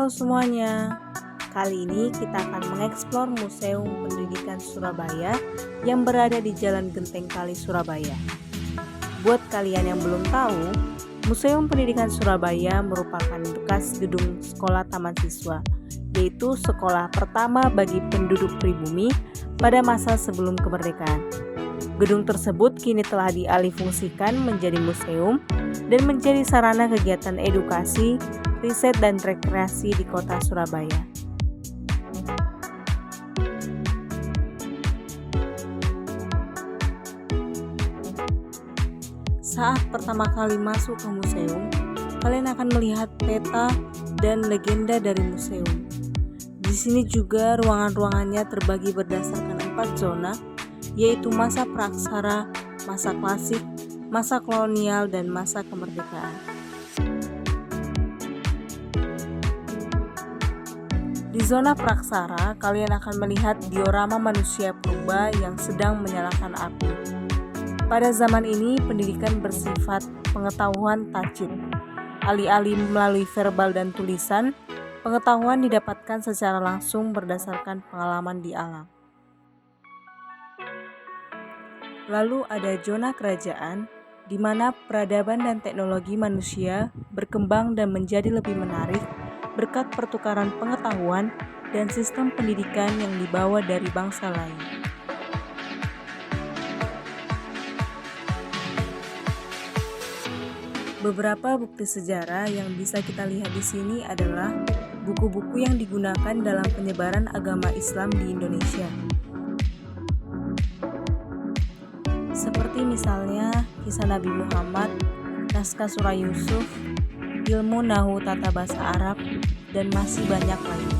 Halo semuanya, kali ini kita akan mengeksplor Museum Pendidikan Surabaya yang berada di Jalan Genteng Kali, Surabaya. Buat kalian yang belum tahu, Museum Pendidikan Surabaya merupakan bekas gedung sekolah taman siswa, yaitu sekolah pertama bagi penduduk pribumi pada masa sebelum kemerdekaan. Gedung tersebut kini telah dialihfungsikan menjadi museum dan menjadi sarana kegiatan edukasi, riset dan rekreasi di kota Surabaya. Saat pertama kali masuk ke museum, kalian akan melihat peta dan legenda dari museum. Di sini juga ruangan-ruangannya terbagi berdasarkan 4 zona, yaitu masa praksara, masa klasik, masa kolonial, dan masa kemerdekaan. Di zona praksara, kalian akan melihat diorama manusia purba yang sedang menyalakan api. Pada zaman ini, pendidikan bersifat pengetahuan tacit. Alih-alih melalui verbal dan tulisan, pengetahuan didapatkan secara langsung berdasarkan pengalaman di alam. Lalu ada zona kerajaan, di mana peradaban dan teknologi manusia berkembang dan menjadi lebih menarik berkat pertukaran pengetahuan dan sistem pendidikan yang dibawa dari bangsa lain. Beberapa bukti sejarah yang bisa kita lihat di sini adalah buku-buku yang digunakan dalam penyebaran agama Islam di Indonesia. Seperti misalnya Kisah Nabi Muhammad, Naskah Surah Yusuf, Ilmu Nahwu Tata Bahasa Arab, dan masih banyak lagi.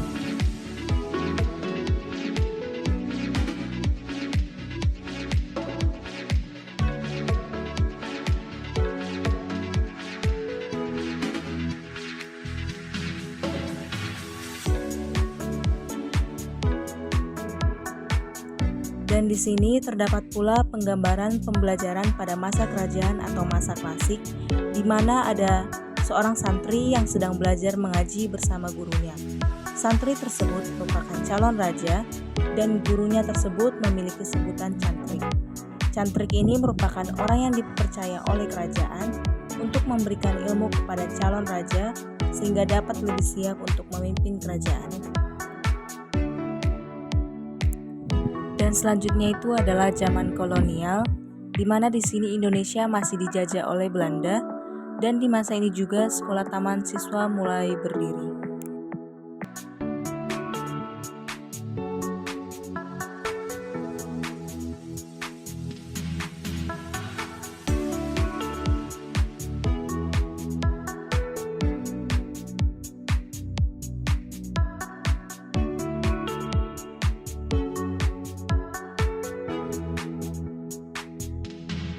Dan di sini terdapat pula penggambaran pembelajaran pada masa kerajaan atau masa klasik, di mana ada seorang santri yang sedang belajar mengaji bersama gurunya. Santri tersebut merupakan calon raja dan gurunya tersebut memiliki sebutan cantrik. Cantrik ini merupakan orang yang dipercaya oleh kerajaan untuk memberikan ilmu kepada calon raja sehingga dapat lebih siap untuk memimpin kerajaan. Dan selanjutnya itu adalah zaman kolonial, di mana di sini Indonesia masih dijajah oleh Belanda, dan di masa ini juga sekolah taman siswa mulai berdiri.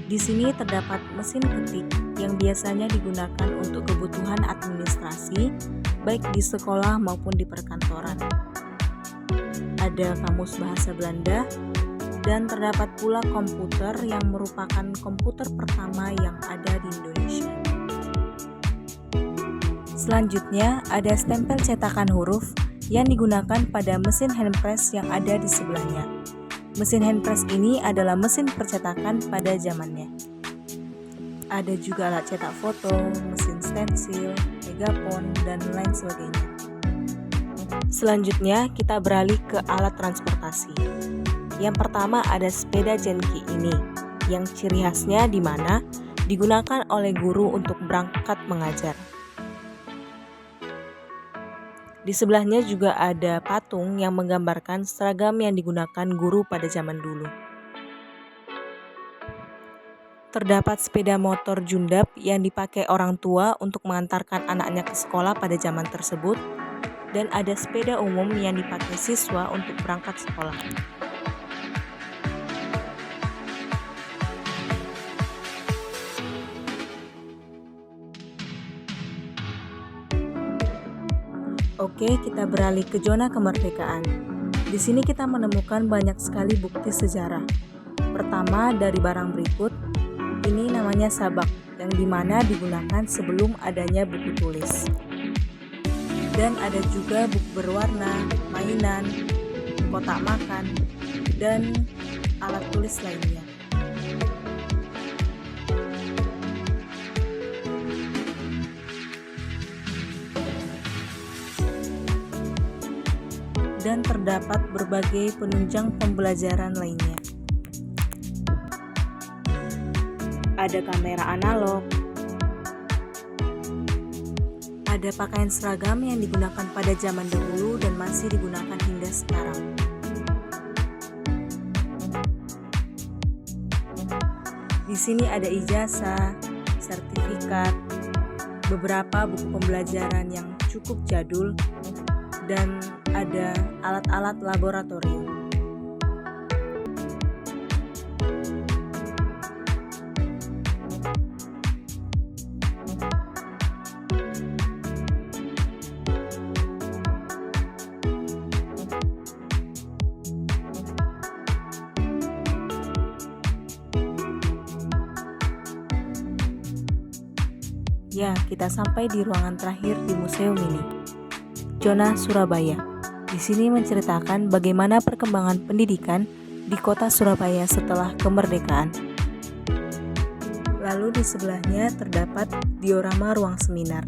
Di sini terdapat mesin ketik yang biasanya digunakan untuk kebutuhan administrasi, baik di sekolah maupun di perkantoran. Ada kamus bahasa Belanda, dan terdapat pula komputer yang merupakan komputer pertama yang ada di Indonesia. Selanjutnya, ada stempel cetakan huruf yang digunakan pada mesin handpress yang ada di sebelahnya. Mesin handpress ini adalah mesin percetakan pada zamannya. Ada juga alat cetak foto, mesin stensil, megafon, dan lain sebagainya. Selanjutnya kita beralih ke alat transportasi. Yang pertama ada sepeda Genki ini, yang ciri khasnya di mana digunakan oleh guru untuk berangkat mengajar. Di sebelahnya juga ada patung yang menggambarkan seragam yang digunakan guru pada zaman dulu. Terdapat sepeda motor jundap yang dipakai orang tua untuk mengantarkan anaknya ke sekolah pada zaman tersebut, dan ada sepeda umum yang dipakai siswa untuk berangkat sekolah. Oke, kita beralih ke zona kemerdekaan. Di sini kita menemukan banyak sekali bukti sejarah. Pertama, dari barang berikut, ini namanya sabak, yang dimana digunakan sebelum adanya buku tulis. Dan ada juga buku berwarna, mainan, kotak makan, dan alat tulis lainnya. Dan terdapat berbagai penunjang pembelajaran lainnya. Ada kamera analog, ada pakaian seragam yang digunakan pada zaman dahulu dan masih digunakan hingga sekarang. Di sini ada ijazah, sertifikat, beberapa buku pembelajaran yang cukup jadul, dan ada alat-alat laboratorium. Ya, kita sampai di ruangan terakhir di museum ini. Zona Surabaya. Di sini menceritakan bagaimana perkembangan pendidikan di kota Surabaya setelah kemerdekaan. Lalu di sebelahnya terdapat diorama ruang seminar.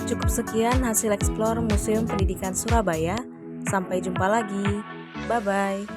Cukup sekian hasil eksplor Museum Pendidikan Surabaya. Sampai jumpa lagi. Bye-bye.